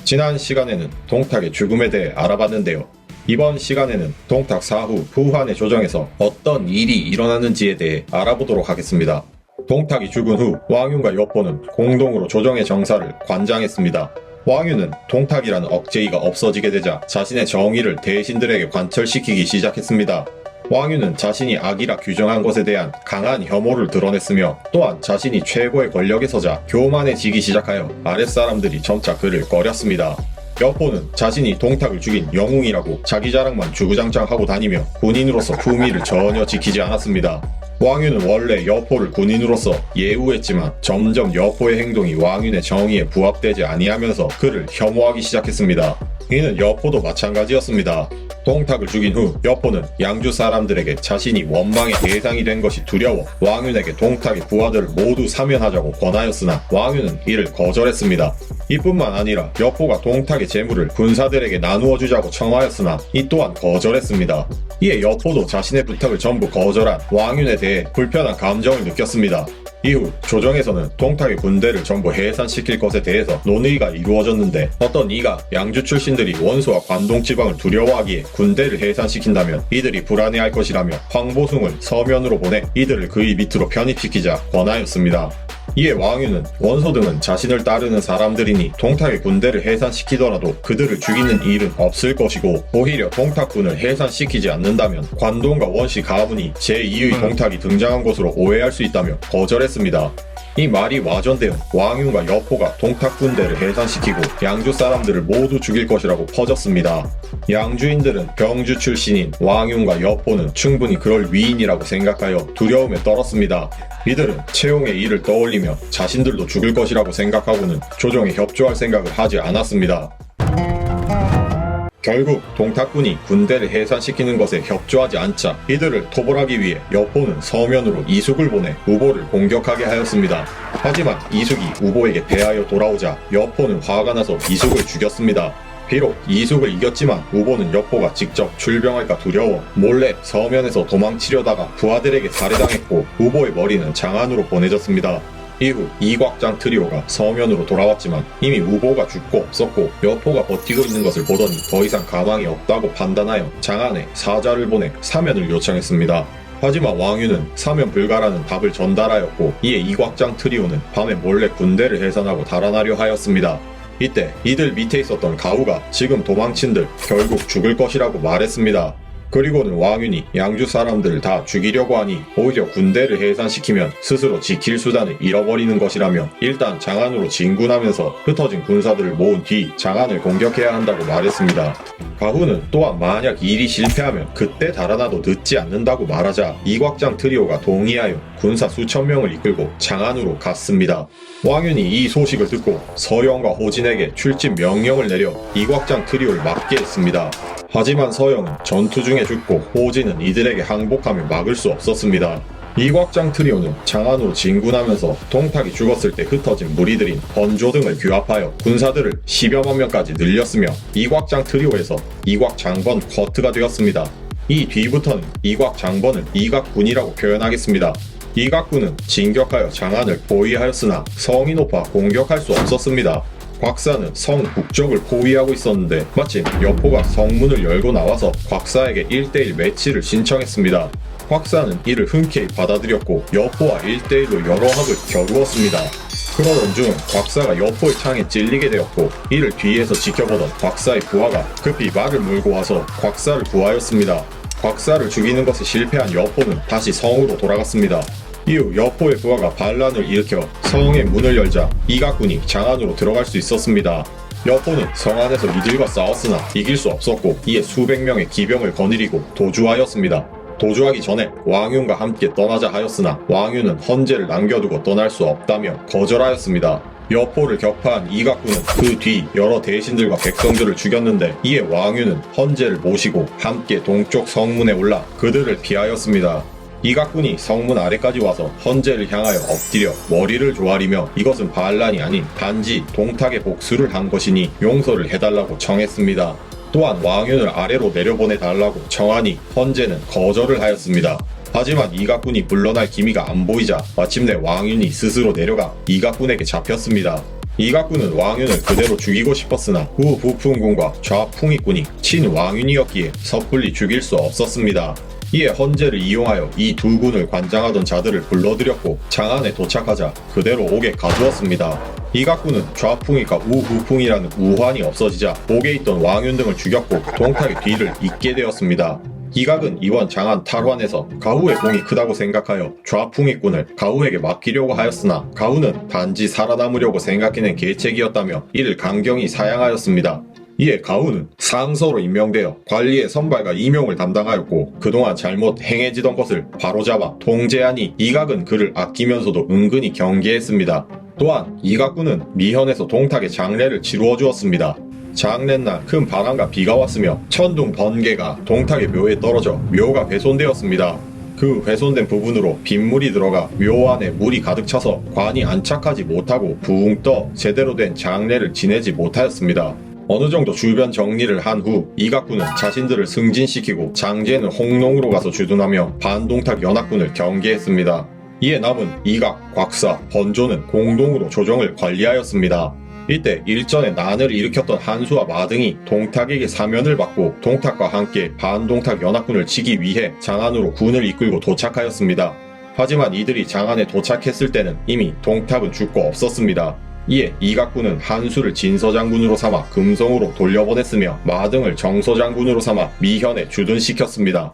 지난 시간에는 동탁의 죽음에 대해 알아봤는데요. 이번 시간에는 동탁 사후 후한의 조정에서 어떤 일이 일어나는지에 대해 알아보도록 하겠습니다. 동탁이 죽은 후 왕윤과 여포는 공동으로 조정의 정사를 관장했습니다. 왕윤은 동탁이라는 억제의가 없어지게 되자 자신의 정의를 대신들에게 관철시키기 시작했습니다. 왕윤은 자신이 악이라 규정한 것에 대한 강한 혐오를 드러냈으며 또한 자신이 최고의 권력에 서자 교만해지기 시작하여 아랫사람들이 점차 그를 꺼렸습니다. 여포는 자신이 동탁을 죽인 영웅이라고 자기 자랑만 주구장창하고 다니며 군인으로서 품위를 전혀 지키지 않았습니다. 왕윤은 원래 여포를 군인으로서 예우했지만 점점 여포의 행동이 왕윤의 정의에 부합되지 아니하면서 그를 혐오하기 시작했습니다. 이는 여포도 마찬가지였습니다. 동탁을 죽인 후 여포는 양주 사람들에게 자신이 원망의 대상이 된 것이 두려워 왕윤에게 동탁의 부하들을 모두 사면하자고 권하였으나 왕윤은 이를 거절했습니다. 이뿐만 아니라 여포가 동탁의 재물을 군사들에게 나누어 주자고 청하였으나 이 또한 거절했습니다. 이에 여포도 자신의 부탁을 전부 거절한 왕윤에 대해 불편한 감정을 느꼈습니다. 이후 조정에서는 동탁의 군대를 전부 해산시킬 것에 대해서 논의가 이루어졌는데 어떤 이가 양주 출신들이 원소와 관동 지방을 두려워하기에 군대를 해산시킨다면 이들이 불안해할 것이라며 황보숭을 서면으로 보내 이들을 그의 밑으로 편입시키자 권하였습니다. 이에 왕윤은 원소 등은 자신을 따르는 사람들이니 동탁의 군대를 해산시키더라도 그들을 죽이는 일은 없을 것이고 오히려 동탁군을 해산시키지 않는다면 관동과 원시 가문이 제2의 동탁이 등장한 것으로 오해할 수 있다며 거절했습니다. 이 말이 와전되어 왕윤과 여포가 동탁 군대를 해산시키고 양주 사람들을 모두 죽일 것이라고 퍼졌습니다. 양주인들은 병주 출신인 왕윤과 여포는 충분히 그럴 위인이라고 생각하여 두려움에 떨었습니다. 이들은 채용의 일을 떠올리며 자신들도 죽을 것이라고 생각하고는 조정에 협조할 생각을 하지 않았습니다. 결국 동탁군이 군대를 해산시키는 것에 협조하지 않자 이들을 토벌하기 위해 여포는 서면으로 이숙을 보내 우보를 공격하게 하였습니다. 하지만 이숙이 우보에게 패하여 돌아오자 여포는 화가 나서 이숙을 죽였습니다. 비록 이숙을 이겼지만 우보는 여포가 직접 출병할까 두려워 몰래 서면에서 도망치려다가 부하들에게 살해당했고 우보의 머리는 장안으로 보내졌습니다. 이후 이곽장 트리오가 서면으로 돌아왔지만 이미 우보가 죽고 없었고 여포가 버티고 있는 것을 보더니 더 이상 가망이 없다고 판단하여 장안에 사자를 보내 사면을 요청했습니다. 하지만 왕윤은 사면 불가라는 답을 전달하였고 이에 이곽장 트리오는 밤에 몰래 군대를 해산하고 달아나려 하였습니다. 이때 이들 밑에 있었던 가우가 지금 도망친들 결국 죽을 것이라고 말했습니다. 그리고는 왕윤이 양주 사람들을 다 죽이려고 하니 오히려 군대를 해산시키면 스스로 지킬 수단을 잃어버리는 것이라며 일단 장안으로 진군하면서 흩어진 군사들을 모은 뒤 장안을 공격해야 한다고 말했습니다. 가후는 또한 만약 일이 실패하면 그때 달아나도 늦지 않는다고 말하자 이곽장 트리오가 동의하여 군사 수천 명을 이끌고 장안으로 갔습니다. 왕윤이 이 소식을 듣고 서영과 호진에게 출진 명령을 내려 이곽장 트리오를 막게 했습니다. 하지만 서영은 전투 중에 죽고 호진은 이들에게 항복하며 막을 수 없었습니다. 이곽장 트리오는 장안으로 진군하면서 동탁이 죽었을 때 흩어진 무리들인 번조 등을 규합하여 군사들을 10여만 명까지 늘렸으며 이곽장 트리오에서 이곽장번 쿼트가 되었습니다. 이 뒤부터는 이곽장번을 이곽군이라고 표현하겠습니다. 이곽군은 진격하여 장안을 포위하였으나 성이 높아 공격할 수 없었습니다. 곽사는 성 북쪽을 포위하고 있었는데 마침 여포가 성문을 열고 나와서 곽사에게 1대1 매치를 신청했습니다. 곽사는 이를 흔쾌히 받아들였고 여포와 1대1로 여러 합을 겨루었습니다. 그러던 중 곽사가 여포의 창에 찔리게 되었고 이를 뒤에서 지켜보던 곽사의 부하가 급히 말을 몰고 와서 곽사를 구하였습니다. 곽사를 죽이는 것에 실패한 여포는 다시 성으로 돌아갔습니다. 이후 여포의 부하가 반란을 일으켜 성의 문을 열자 이곽군이 장안으로 들어갈 수 있었습니다. 여포는 성 안에서 이들과 싸웠으나 이길 수 없었고 이에 수백 명의 기병을 거느리고 도주하였습니다. 도주하기 전에 왕윤과 함께 떠나자 하였으나 왕윤은 헌제를 남겨두고 떠날 수 없다며 거절하였습니다. 여포를 격파한 이곽군은 그 뒤 여러 대신들과 백성들을 죽였는데 이에 왕윤은 헌제를 모시고 함께 동쪽 성문에 올라 그들을 피하였습니다. 이곽군이 성문 아래까지 와서 헌제를 향하여 엎드려 머리를 조아리며 이것은 반란이 아닌 단지 동탁의 복수를 한 것이니 용서를 해달라고 청했습니다. 또한 왕윤을 아래로 내려보내달라고 청하니 헌제는 거절을 하였습니다. 하지만 이곽군이 물러날 기미가 안 보이자 마침내 왕윤이 스스로 내려가 이곽군에게 잡혔습니다. 이각군은 왕윤을 그대로 죽이고 싶었으나 후 부풍군과 좌풍익군이 친왕윤이었기에 섣불리 죽일 수 없었습니다. 이에 헌제를 이용하여 이 두 군을 관장하던 자들을 불러들였고 장안에 도착하자 그대로 옥에 가두었습니다. 이각군은 좌풍익과 우부풍이라는 우환이 없어지자 옥에 있던 왕윤 등을 죽였고 동탁의 뒤를 잇게 되었습니다. 이각은 이번 장안 탈환에서 가후의 공이 크다고 생각하여 좌풍익군을 가후에게 맡기려고 하였으나 가후는 단지 살아남으려고 생각해낸 계책이었다며 이를 강경히 사양하였습니다. 이에 가후는 상서로 임명되어 관리의 선발과 임용을 담당하였고 그동안 잘못 행해지던 것을 바로잡아 통제하니 이각은 그를 아끼면서도 은근히 경계했습니다. 또한 이각군은 미현에서 동탁의 장례를 치루어 주었습니다. 장례날 큰 바람과 비가 왔으며 천둥 번개가 동탁의 묘에 떨어져 묘가 훼손되었습니다. 그 훼손된 부분으로 빗물이 들어가 묘 안에 물이 가득 차서 관이 안착하지 못하고 붕 떠 제대로 된 장례를 지내지 못하였습니다. 어느 정도 주변 정리를 한 후 이각군은 자신들을 승진시키고 장제는 홍농으로 가서 주둔하며 반동탁 연합군을 경계했습니다. 이에 남은 이각, 곽사, 번조는 공동으로 조정을 관리하였습니다. 이때 일전에 난을 일으켰던 한수와 마등이 동탁에게 사면을 받고 동탁과 함께 반동탁 연합군을 치기 위해 장안으로 군을 이끌고 도착하였습니다. 하지만 이들이 장안에 도착했을 때는 이미 동탁은 죽고 없었습니다. 이에 이각군은 한수를 진서장군으로 삼아 금성으로 돌려보냈으며 마등을 정서장군으로 삼아 미현에 주둔시켰습니다.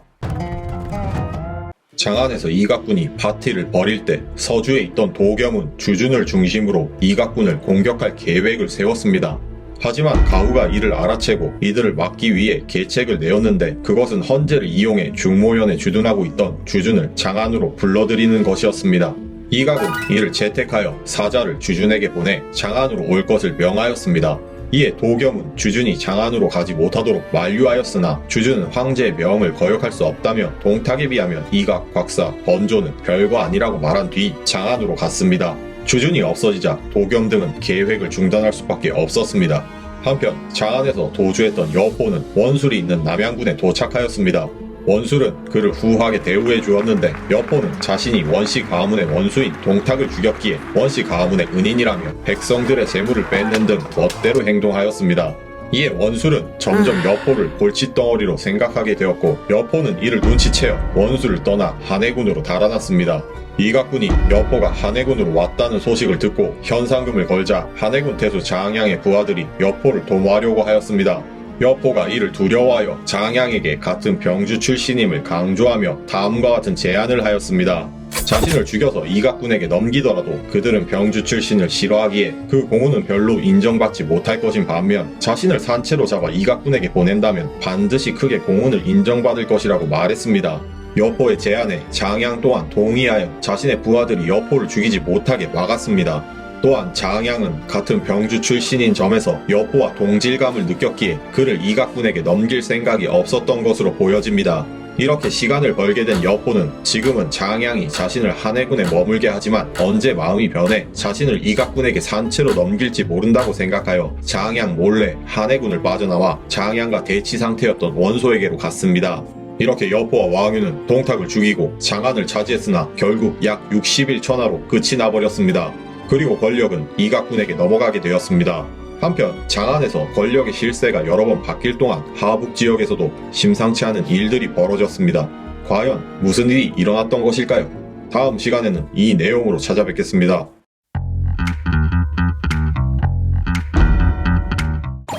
장안에서 이각군이 파티를 벌일 때 서주에 있던 도겸은 주준을 중심으로 이각군을 공격할 계획을 세웠습니다. 하지만 가후가 이를 알아채고 이들을 막기 위해 계책을 내었는데 그것은 헌제를 이용해 중모현에 주둔하고 있던 주준을 장안으로 불러들이는 것이었습니다. 이각은 이를 채택하여 사자를 주준에게 보내 장안으로 올 것을 명하였습니다. 이에 도겸은 주준이 장안으로 가지 못하도록 만류하였으나 주준은 황제의 명을 거역할 수 없다며 동탁에 비하면 이각, 곽사, 번조는 별거 아니라고 말한 뒤 장안으로 갔습니다. 주준이 없어지자 도겸 등은 계획을 중단할 수밖에 없었습니다. 한편 장안에서 도주했던 여포는 원술이 있는 남양군에 도착하였습니다. 원술은 그를 후하게 대우해 주었는데 여포는 자신이 원씨 가문의 원수인 동탁을 죽였기에 원씨 가문의 은인이라며 백성들의 재물을 뺏는 등 멋대로 행동하였습니다. 이에 원술은 점점 여포를 골칫덩어리로 생각하게 되었고 여포는 이를 눈치채어 원술을 떠나 한해군으로 달아났습니다. 이각군이 여포가 한해군으로 왔다는 소식을 듣고 현상금을 걸자 한해군 태수 장양의 부하들이 여포를 도모하려고 하였습니다. 여포가 이를 두려워하여 장양에게 같은 병주 출신임을 강조하며 다음과 같은 제안을 하였습니다. 자신을 죽여서 이각군에게 넘기더라도 그들은 병주 출신을 싫어하기에 그 공훈은 별로 인정받지 못할 것인 반면 자신을 산채로 잡아 이각군에게 보낸다면 반드시 크게 공훈을 인정받을 것이라고 말했습니다. 여포의 제안에 장양 또한 동의하여 자신의 부하들이 여포를 죽이지 못하게 막았습니다. 또한 장양은 같은 병주 출신인 점에서 여포와 동질감을 느꼈기에 그를 이각군에게 넘길 생각이 없었던 것으로 보여집니다. 이렇게 시간을 벌게 된 여포는 지금은 장양이 자신을 한해군에 머물게 하지만 언제 마음이 변해 자신을 이각군에게 산채로 넘길지 모른다고 생각하여 장양 몰래 한해군을 빠져나와 장양과 대치 상태였던 원소에게로 갔습니다. 이렇게 여포와 왕윤은 동탁을 죽이고 장안을 차지했으나 결국 약 60일 천하로 끝이 나버렸습니다. 그리고 권력은 이각군에게 넘어가게 되었습니다. 한편 장안에서 권력의 실세가 여러 번 바뀔 동안 하북 지역에서도 심상치 않은 일들이 벌어졌습니다. 과연 무슨 일이 일어났던 것일까요? 다음 시간에는 이 내용으로 찾아뵙겠습니다.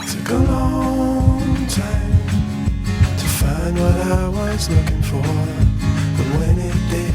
Took a long time to find what I was looking for, but when it did